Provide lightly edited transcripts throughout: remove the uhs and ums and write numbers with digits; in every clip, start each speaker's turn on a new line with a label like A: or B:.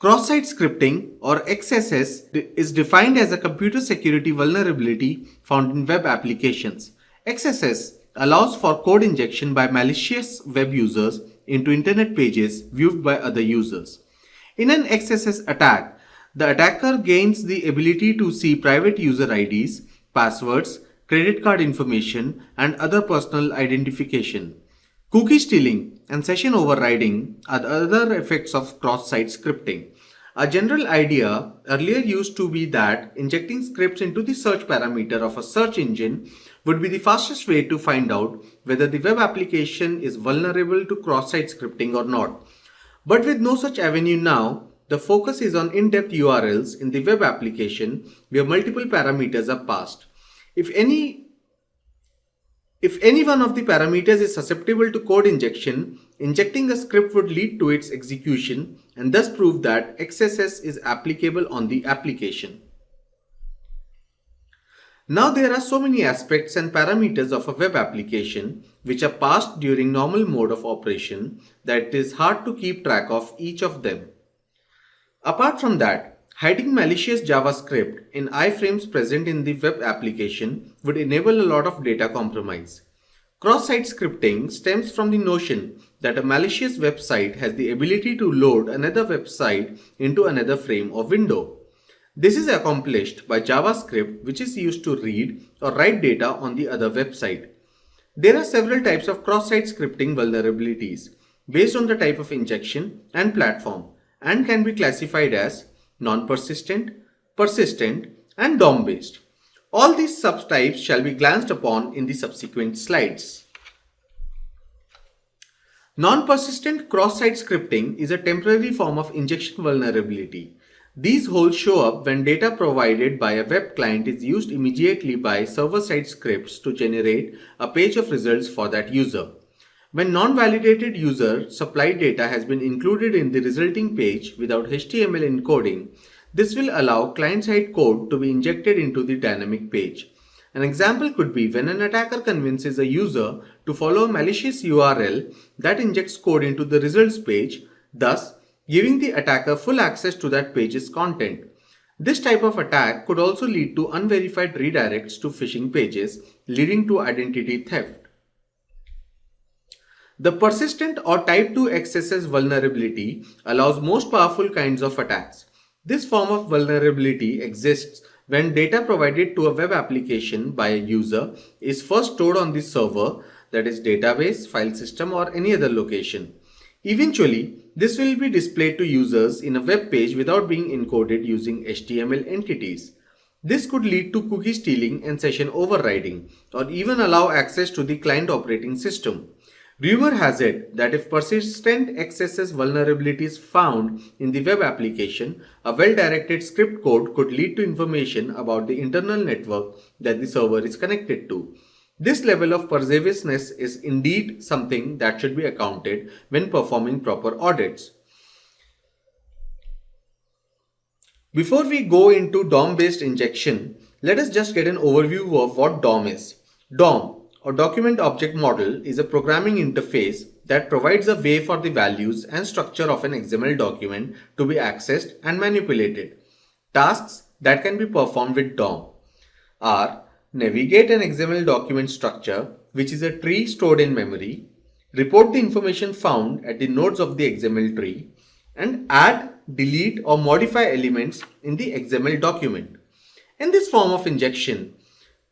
A: Cross-site scripting or XSS is defined as a computer security vulnerability found in web applications. XSS allows for code injection by malicious web users into internet pages viewed by other users. In an XSS attack, the attacker gains the ability to see private user IDs, passwords, credit card information, and other personal identification. Cookie stealing and session overriding are the other effects of cross-site scripting. A general idea earlier used to be that injecting scripts into the search parameter of a search engine would be the fastest way to find out whether the web application is vulnerable to cross-site scripting or not. But with no such avenue now, the focus is on in-depth URLs in the web application where multiple parameters are passed. If any one of the parameters is susceptible to code injection, injecting a script would lead to its execution and thus prove that XSS is applicable on the application. Now there are so many aspects and parameters of a web application which are passed during normal mode of operation that it is hard to keep track of each of them. Apart from that, hiding malicious JavaScript in iframes present in the web application would enable a lot of data compromise. Cross-site scripting stems from the notion that a malicious website has the ability to load another website into another frame or window. This is accomplished by JavaScript, which is used to read or write data on the other website. There are several types of cross-site scripting vulnerabilities based on the type of injection and platform and can be classified as non-persistent, persistent, and DOM-based. All these subtypes shall be glanced upon in the subsequent slides. Non-persistent cross-site scripting is a temporary form of injection vulnerability. These holes show up when data provided by a web client is used immediately by server-side scripts to generate a page of results for that user. When non-validated user supplied data has been included in the resulting page without HTML encoding, this will allow client-side code to be injected into the dynamic page. An example could be when an attacker convinces a user to follow a malicious URL that injects code into the results page, thus giving the attacker full access to that page's content. This type of attack could also lead to unverified redirects to phishing pages, leading to identity theft. The persistent or type 2 XSS vulnerability allows most powerful kinds of attacks. This form of vulnerability exists when data provided to a web application by a user is first stored on the server, that is database, file system, or any other location. Eventually, this will be displayed to users in a web page without being encoded using HTML entities. This could lead to cookie stealing and session overriding, or even allow access to the client operating system. Rumor has it that if persistent XSS vulnerabilities found in the web application, a well-directed script code could lead to information about the internal network that the server is connected to. This level of pervasiveness is indeed something that should be accounted when performing proper audits. Before we go into DOM-based injection, let us just get an overview of what DOM is. DOM, or Document Object Model, is a programming interface that provides a way for the values and structure of an XML document to be accessed and manipulated. Tasks that can be performed with DOM are navigate an XML document structure, which is a tree stored in memory, report the information found at the nodes of the XML tree, and add, delete, or modify elements in the XML document. In this form of injection,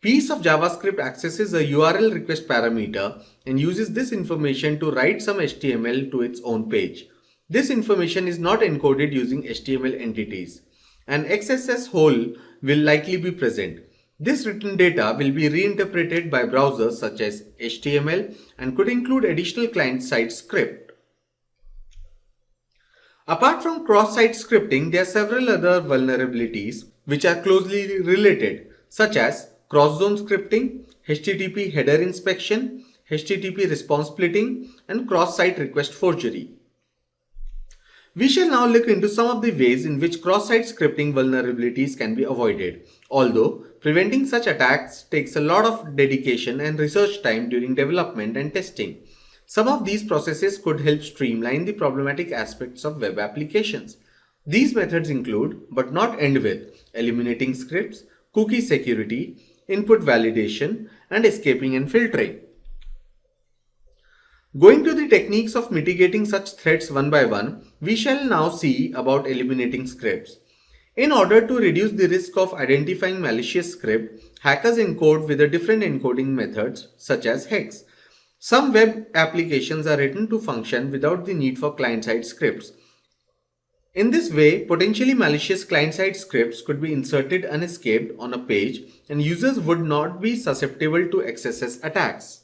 A: piece of JavaScript accesses a URL request parameter and uses this information to write some HTML to its own page. This information is not encoded using HTML entities. An XSS hole will likely be present. This written data will be reinterpreted by browsers such as HTML and could include additional client-side script. Apart from cross-site scripting, there are several other vulnerabilities which are closely related, such as cross-zone scripting, HTTP header inspection, HTTP response splitting, and cross-site request forgery. We shall now look into some of the ways in which cross-site scripting vulnerabilities can be avoided, although preventing such attacks takes a lot of dedication and research time during development and testing. Some of these processes could help streamline the problematic aspects of web applications. These methods include, but not end with, eliminating scripts, cookie security, input validation, and escaping and filtering. Going to the techniques of mitigating such threats one by one, we shall now see about eliminating scripts. In order to reduce the risk of identifying malicious script, hackers encode with the different encoding methods such as hex. Some web applications are written to function without the need for client-side scripts. In this way, potentially malicious client-side scripts could be inserted unescaped on a page and users would not be susceptible to XSS attacks.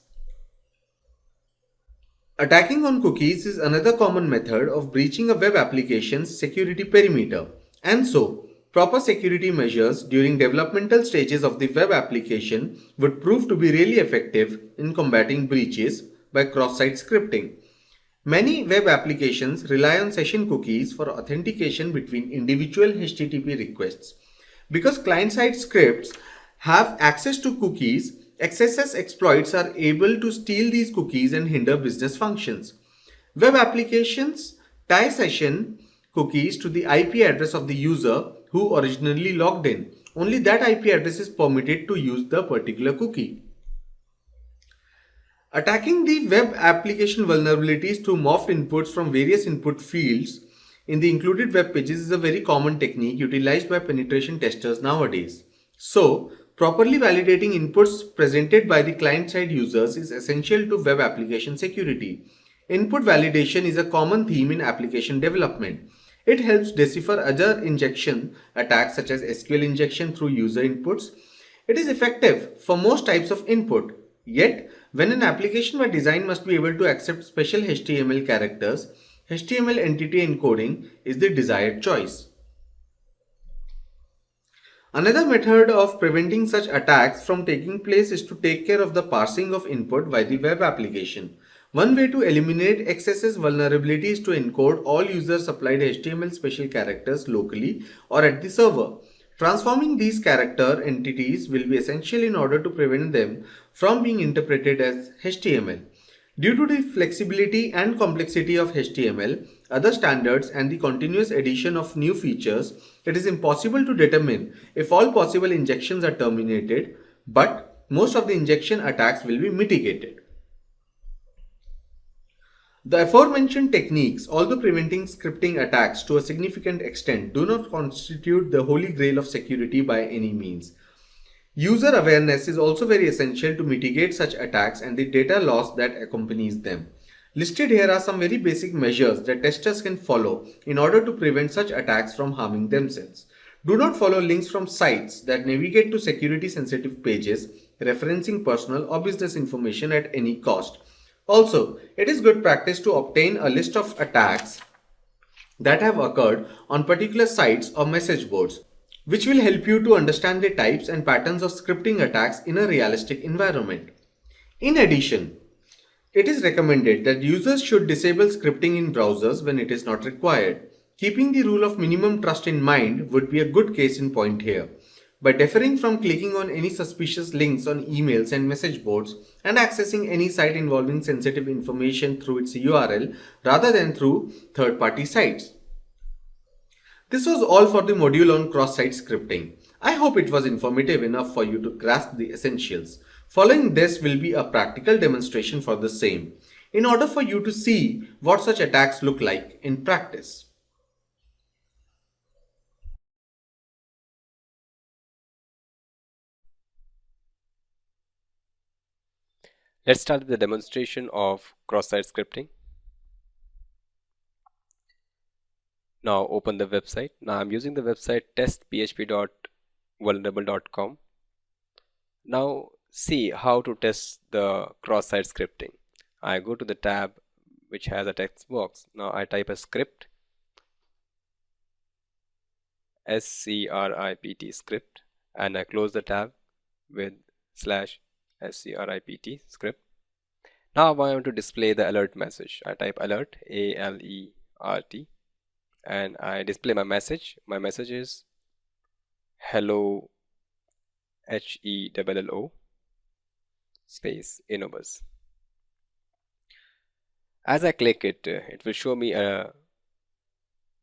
A: Attacking on cookies is another common method of breaching a web application's security perimeter. And so, proper security measures during developmental stages of the web application would prove to be really effective in combating breaches by cross-site scripting. Many web applications rely on session cookies for authentication between individual HTTP requests. Because client-side scripts have access to cookies, XSS exploits are able to steal these cookies and hinder business functions. Web applications tie session cookies to the IP address of the user who originally logged in. Only that IP address is permitted to use the particular cookie. Attacking the web application vulnerabilities through morphed inputs from various input fields in the included web pages is a very common technique utilized by penetration testers nowadays. So, properly validating inputs presented by the client-side users is essential to web application security. Input validation is a common theme in application development. It helps decipher other injection attacks such as SQL injection through user inputs. It is effective for most types of input. Yet, when an application by design must be able to accept special HTML characters, HTML entity encoding is the desired choice. Another method of preventing such attacks from taking place is to take care of the parsing of input by the web application. One way to eliminate XSS vulnerability is to encode all user-supplied HTML special characters locally or at the server. Transforming these character entities will be essential in order to prevent them from being interpreted as HTML. Due to the flexibility and complexity of HTML, other standards and the continuous addition of new features, it is impossible to determine if all possible injections are terminated, but most of the injection attacks will be mitigated. The aforementioned techniques, although preventing scripting attacks to a significant extent, do not constitute the holy grail of security by any means. User awareness is also very essential to mitigate such attacks and the data loss that accompanies them. Listed here are some very basic measures that testers can follow in order to prevent such attacks from harming themselves. Do not follow links from sites that navigate to security sensitive pages referencing personal or business information at any cost. Also, it is good practice to obtain a list of attacks that have occurred on particular sites or message boards, which will help you to understand the types and patterns of scripting attacks in a realistic environment. In addition, it is recommended that users should disable scripting in browsers when it is not required. Keeping the rule of minimum trust in mind would be a good case in point here. By deferring from clicking on any suspicious links on emails and message boards and accessing any site involving sensitive information through its URL rather than through third-party sites. This was all for the module on cross-site scripting. I hope it was informative enough for you to grasp the essentials. Following this will be a practical demonstration for the same, in order for you to see what such attacks look like in practice.
B: Let's start with the demonstration of cross-site scripting. Now open the website. Now I'm using the website testphp.vulnerable.com. Now see how to test the cross-site scripting. I go to the tab which has a text box. Now I type a script, script script, and I close the tab with /script script. Now I want to display the alert message. I type alert, ALERT, and I display my message. My message is hello, HELLO space Innobuzz. As I click it, it will show me a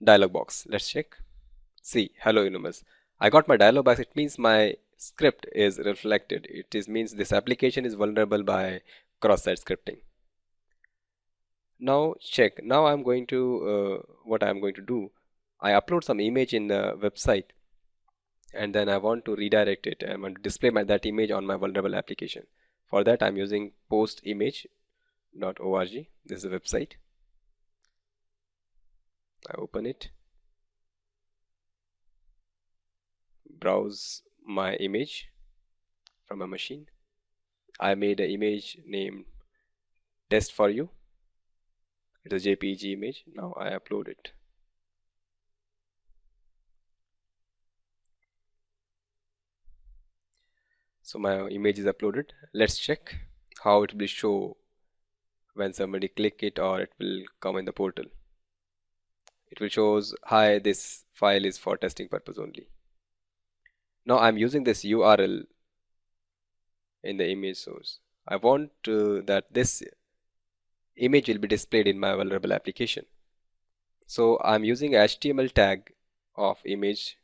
B: dialog box. Let's check. See, hello universe. I got my dialog box. It means my script is reflected. Means this application is vulnerable by cross-site scripting. Now check. Now I'm going to what I'm going to do. I upload some image in the website, and then I want to redirect it. I want to display that image on my vulnerable application. For that, I'm using postimage.org. This is a website. I open it, browse my image from a machine. I made an image named test for you. It's a JPG image. Now I upload it. So my image is uploaded. Let's check how it will show when somebody click it, or it will come in the portal. It will shows, hi, this file is for testing purpose only. Now I'm using this URL in the image source. I want that this image will be displayed in my vulnerable application. So I'm using HTML tag of image,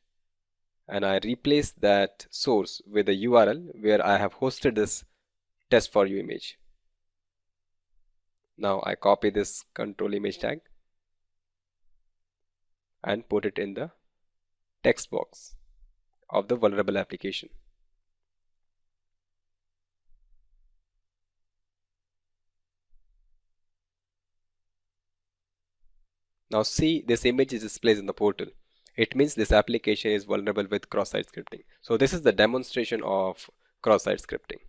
B: and I replace that source with a URL where I have hosted this test for you image. Now I copy this control image tag and put it in the text box of the vulnerable application. Now see, this image is displayed in the portal. It means this application is vulnerable with cross-site scripting. So this is the demonstration of cross-site scripting.